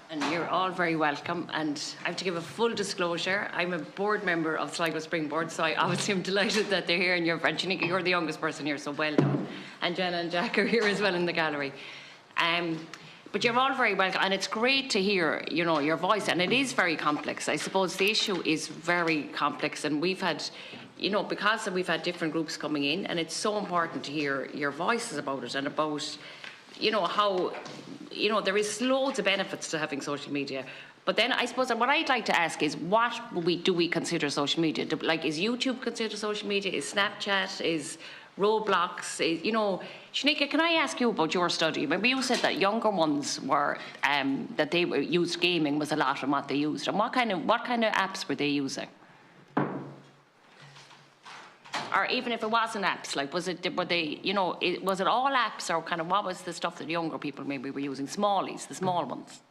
And you're all very welcome. And I have to give a full disclosure. I'm a board member of Sligo Springboard, so I obviously am delighted that they're here. And you're the youngest person here, so well done. And Jenna and Jack are here as well in the gallery. But you're all very welcome, and it's great to hear, your voice. And it is very complex. I suppose the issue is very complex, and we've had, because we've had different groups coming in, and it's so important to hear your voices about it and about, how. There is loads of benefits to having social media. But then I suppose what I'd like to ask is, what do we consider social media? Like, is YouTube considered social media? Is Snapchat? Is Roblox? Shanika, can I ask you about your study? Remember you said that younger ones were, that they used gaming was a lot of what they used. And what kind of apps were they using? Or even if it wasn't apps, like was it all apps, or kind of what was the stuff that younger people maybe were using? Smallies, the small ones.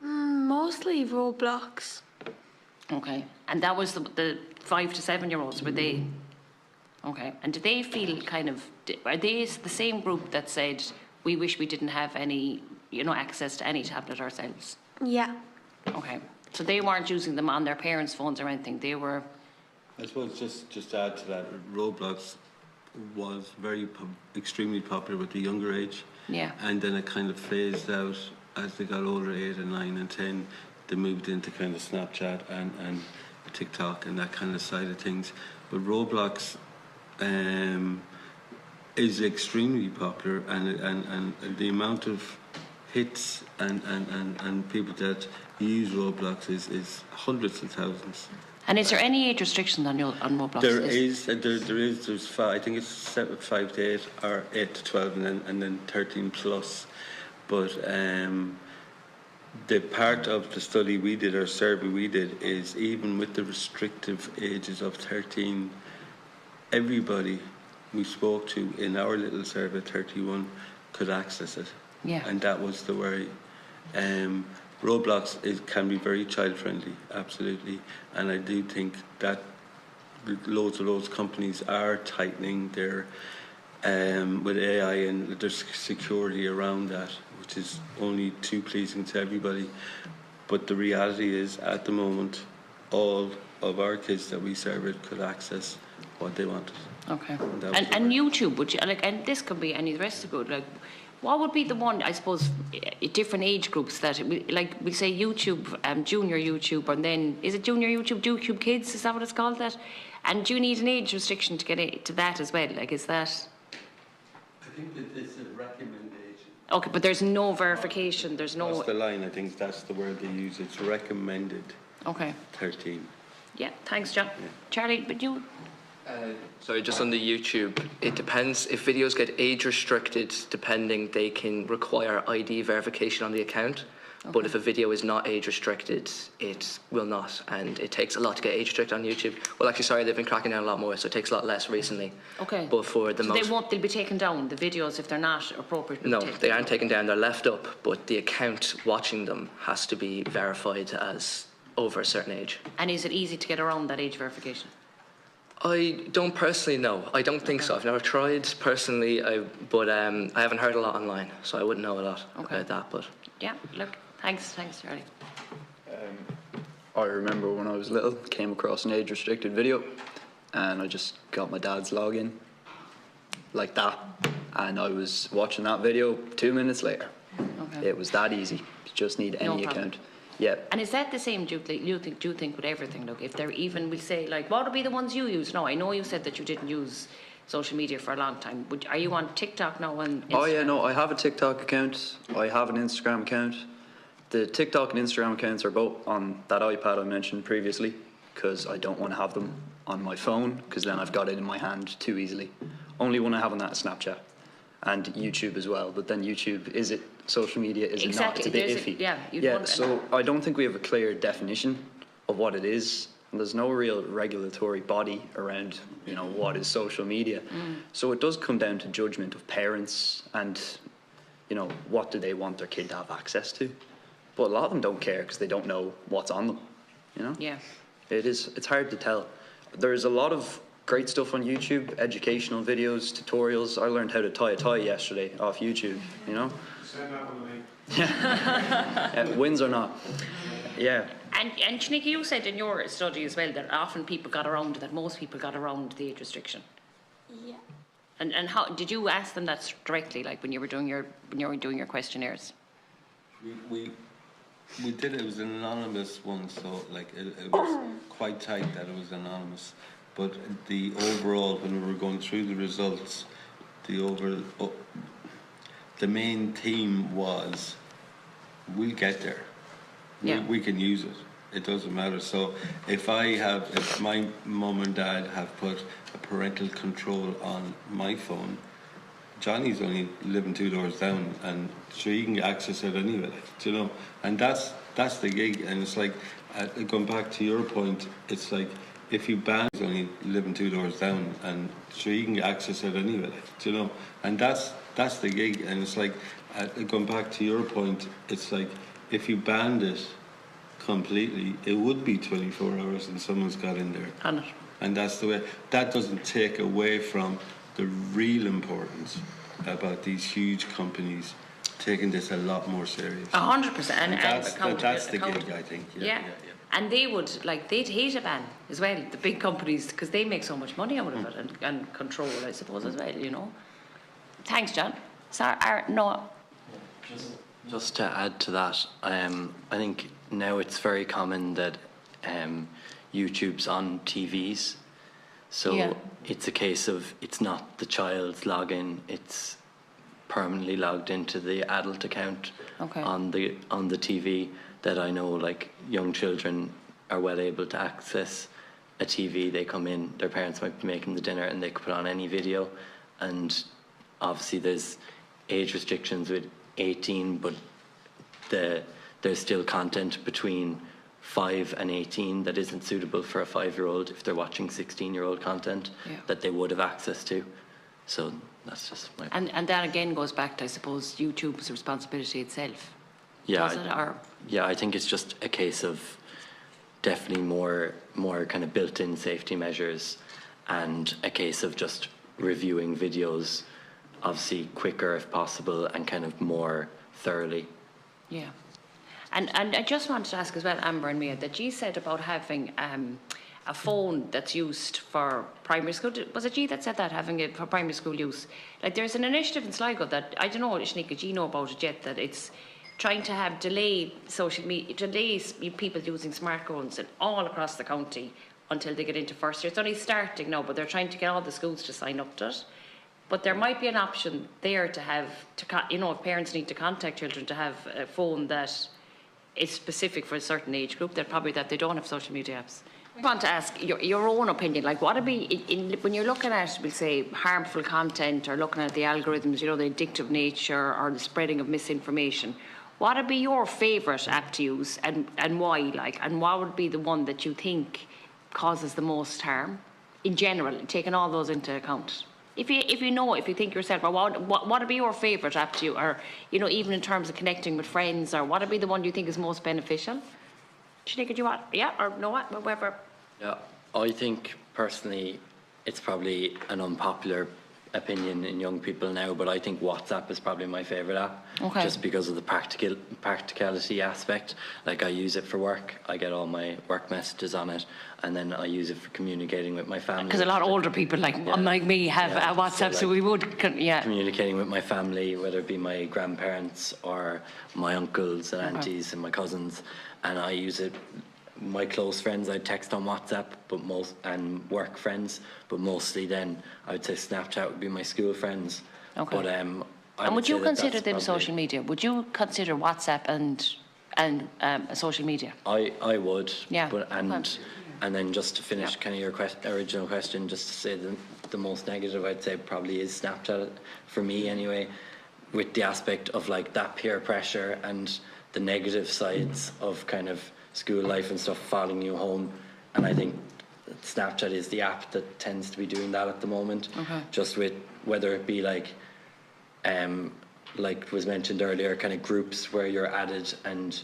Mostly Roblox. Okay, and that was the 5 to 7 year olds, were they? Okay, and do they feel are they the same group that said we wish we didn't have any, access to any tablet ourselves? Yeah. Okay, so they weren't using them on their parents' phones or anything. They were. I suppose just to add to that, Roblox was extremely popular with the younger age. Yeah. And then it kind of phased out as they got older, 8 and 9 and 10. They moved into kind of Snapchat and TikTok and that kind of side of things. But Roblox is extremely popular, and the amount of hits and people that use Roblox is hundreds of thousands. And is there any age restriction on Roblox? There is. There's 5, I think it's 5 to 8 or 8 to 12 and then 13 plus. But the part of the study we did, or survey we did, is even with the restrictive ages of 13, everybody we spoke to in our little survey, 31, could access it. Yeah. And that was the worry. Roblox can be very child-friendly, absolutely, and I do think that loads of those companies are tightening their with AI and their security around that, which is only too pleasing to everybody. But the reality is, at the moment, all of our kids that we surveyed could access what they wanted. Okay. And YouTube, would you and this could be any rest of it, what would be the one, I suppose, different age groups that, we say YouTube, junior YouTube, and then, is it junior YouTube, YouTube Kids, is that what it's called, that? And do you need an age restriction to get to that as well? Is that? I think that it's a recommendation. Okay, but there's no verification, there's no. That's the line, I think that's the word they use, it's recommended. Okay. 13. Yeah, thanks, John. Yeah. Charlie, but you? Sorry, just on the YouTube, it depends. If videos get age restricted, they can require ID verification on the account. Okay. But if a video is not age restricted, it will not, and it takes a lot to get age restricted on YouTube. Well, actually, sorry, they've been cracking down a lot more, so it takes a lot less recently. Okay. But for the they'll be taken down, the videos, if they're not appropriate? No, they aren't taken down, they're left up, but the account watching them has to be verified as over a certain age. And is it easy to get around that age verification? I don't personally know. I don't think so. I've never tried personally, but I haven't heard a lot online, so I wouldn't know a lot about that. But yeah, look, thanks, Charlie. I remember when I was little, came across an age-restricted video, and I just got my dad's login, like that, and I was watching that video 2 minutes later. Okay. It was that easy. You just need any account. Yeah. And is that the same, do you think with everything? Look, if they're even, we'll say, what would be the ones you use? No, I know you said that you didn't use social media for a long time. Are you on TikTok now and Instagram? Oh yeah, no, I have a TikTok account. I have an Instagram account. The TikTok and Instagram accounts are both on that iPad I mentioned previously, because I don't want to have them on my phone, because then I've got it in my hand too easily. Only one I have on that is Snapchat. And YouTube as well, but then YouTube, is it social media, is it not? It's a bit iffy. So I don't think we have a clear definition of what it is. And there's no real regulatory body around, what is social media. So it does come down to judgment of parents and, what do they want their kid to have access to. But a lot of them don't care because they don't know what's on them, Yeah. It's hard to tell. There's a lot of great stuff on YouTube, educational videos, tutorials. I learned how to tie a tie yesterday off YouTube, Wins or not. Yeah. And Shanika, you said in your study as well that often people got around, that most people got around the age restriction. Yeah. And how did you ask them that directly, like when you were doing your questionnaires? We did. It was an anonymous one, so like it was quite tight that it was anonymous. But the overall, when we were going through the results, the main theme was, we'll get there. Yeah. We can use it. It doesn't matter. So if my mum and dad have put a parental control on my phone, Johnny's only living 2 doors down, and so he can access it anyway. Do you know? And that's the gig. And it's like, going back to your point, it's like, if you ban, he's only living 2 doors down, and so he can access it anyway. Do you know? And that's the gig. And it's like, going back to your point, it's like, if you banned it completely, it would be 24 hours and someone's got in there. And that's the way. That doesn't take away from the real importance about these huge companies taking this a lot more serious. 100%. And that's the gig, I think. Yeah. And they'd hate a ban as well, the big companies, because they make so much money out of it and control, I suppose, as well, you know. Thanks, John. Sorry, no. Just to add to that, I think now it's very common that YouTube's on TVs. So it's a case of, it's not the child's login, it's permanently logged into the adult account on the TV, that I know, like, young children are well able to access a TV. They come in, their parents might be making the dinner, and they could put on any video. And obviously there's age restrictions with 18, but there's still content between 5 and 18 that isn't suitable for a 5-year-old if they're watching 16-year-old content that they would have access to. So that's just my point. And that again goes back to, I suppose, YouTube's responsibility itself. Yeah, Does it, or? Yeah, I think it's just a case of definitely more kind of built-in safety measures, and a case of just reviewing videos, obviously quicker if possible, and kind of more thoroughly. Yeah. And I just wanted to ask as well, Amber and Mia, that you said about having a phone that's used for primary school. Was it you that said that, having it for primary school use? Like, there's an initiative in Sligo that, I don't know, Shanika, do you know about it yet, that it's trying to have delay people using smartphones all across the county until they get into first year. It's only starting now, but they're trying to get all the schools to sign up to it. But there might be an option there to have, if parents need to contact children, to have a phone that is specific for a certain age group, that they don't have social media apps. I want to ask your own opinion. Like, what would be, when you're looking at, we'll say, harmful content, or looking at the algorithms, the addictive nature or the spreading of misinformation, what would be your favourite app to use, and why? Like, and what would be the one that you think causes the most harm in general, taking all those into account? If you think yourself, or what would be your favourite app to you, or even in terms of connecting with friends, or what would be the one you think is most beneficial? Shanika, do you want? Yeah, or no, whatever. Yeah, I think personally, it's probably an unpopular opinion in young people now, but I think WhatsApp is probably my favourite app, just because of the practicality aspect. Like, I use it for work, I get all my work messages on it, and then I use it for communicating with my family. Because a lot of older people like me have a WhatsApp, so we would, communicating with my family, whether it be my grandparents or my uncles and aunties and my cousins, and I use it. My close friends I text on WhatsApp, and work friends, but mostly then I would say Snapchat would be my school friends. Okay. But and would you consider them social media? Would you consider WhatsApp and social media? I would. Yeah. But and then just to finish kind of your original question, just to say the most negative I'd say probably is Snapchat for me anyway, with the aspect of like that peer pressure and the negative sides of kind of school life and stuff following you home. And I think Snapchat is the app that tends to be doing that at the moment. Just with whether it be like was mentioned earlier, kind of groups where you're added and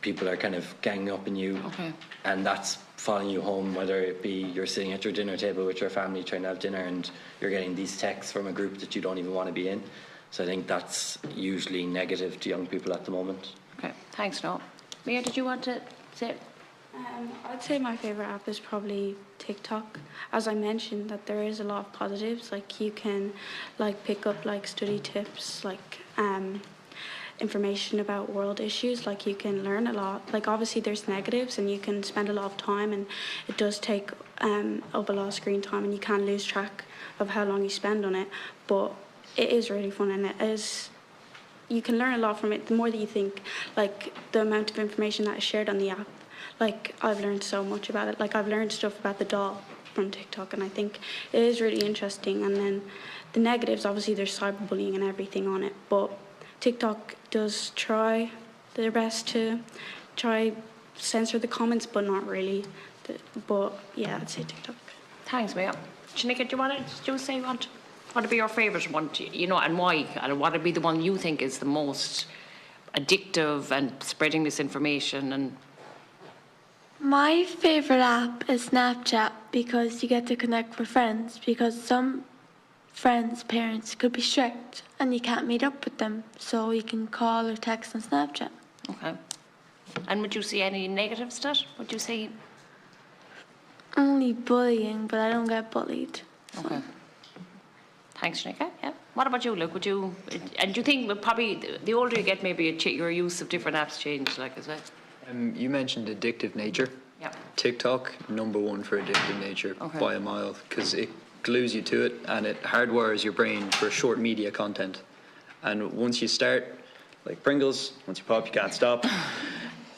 people are kind of ganging up on you, and that's following you home, whether it be you're sitting at your dinner table with your family trying to have dinner and you're getting these texts from a group that you don't even want to be in. So I think that's usually negative to young people at the moment. Okay, thanks, Noel. Mia, did you want to say it? I'd say my favourite app is probably TikTok. As I mentioned, that there is a lot of positives. Like you can pick up study tips, information about world issues. Like you can learn a lot. Like obviously there's negatives and you can spend a lot of time and it does take up a lot of screen time and you can lose track of how long you spend on it. But it is really fun and you can learn a lot from it. The more that you think, the amount of information that is shared on the app, I've learned so much about it. I've learned stuff about the doll from TikTok and I think it is really interesting. And then the negatives, obviously there's cyberbullying and everything on it, but TikTok does try their best to censor the comments, but not really. But yeah, I'd say TikTok. Thanks, Mia. Shanika, do you want to say what would be your favourite one, and why? And what would be the one you think is the most addictive and spreading misinformation? And My favourite app is Snapchat because you get to connect with friends, because some friends' parents could be strict and you can't meet up with them, so you can call or text on Snapchat. Okay. And would you see any negatives to it? Would you say? Only bullying, but I don't get bullied. Okay. Thanks, Shanika. Yeah. What about you, Luke? Would you? And do you think probably the older you get, maybe your use of different apps change, as well? You mentioned addictive nature. Yeah. TikTok, #1 for addictive nature Okay. by a mile, because it glues you to it and it hardwires your brain for short media content. And once you start, like Pringles, once you pop, you can't stop.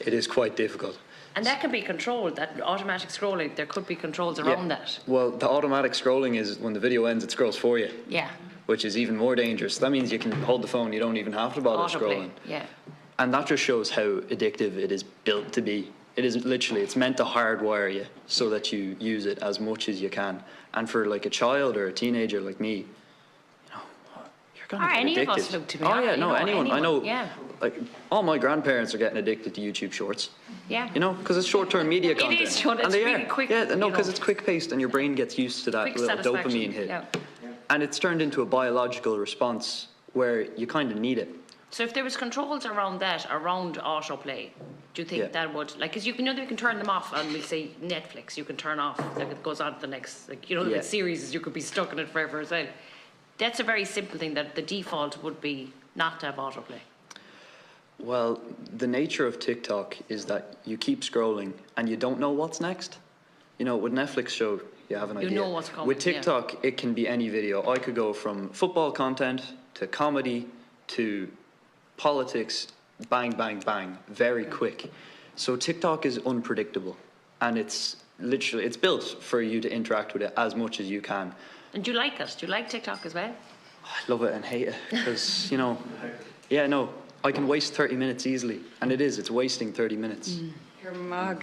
It is quite difficult. And that can be controlled, that automatic scrolling, there could be controls around that. Well, the automatic scrolling is when the video ends, it scrolls for you, Yeah. which is even more dangerous. That means you can hold the phone, you don't even have to bother Autoplay. scrolling. Yeah. And that just shows how addictive it is built to be. It is literally, it's meant to hardwire you so that you use it as much as you can. And for a child or a teenager like me, you're going to get any addicted. of us, Luke, to be Oh honest, yeah, no, anyone. I know, yeah. all my grandparents are getting addicted to YouTube Shorts. Yeah. Because it's short-term media content. is short, and it's they really are. quick, Yeah, no, because know. it's quick-paced and your brain gets used to that Quick little satisfaction, dopamine hit. yeah. And it's turned into a biological response where you kind of need it. So if there was controls around that, around autoplay, do you think Yeah. that would, because you can turn them off, and we say Netflix, you can turn off, it goes on to the next, the series, you could be stuck in it forever as well. That's a very simple thing, that the default would be not to have autoplay. Well, the nature of TikTok is that you keep scrolling and you don't know what's next. With Netflix show, you have an idea. You know what's coming, With TikTok, it can be any video. I could go from football content to comedy to politics, bang, bang, bang, very quick. So TikTok is unpredictable, and it's built for you to interact with it as much as you can. And do you like it? Do you like TikTok as well? I love it and hate it because, I can waste 30 minutes easily, and it's wasting 30 minutes. You're mad.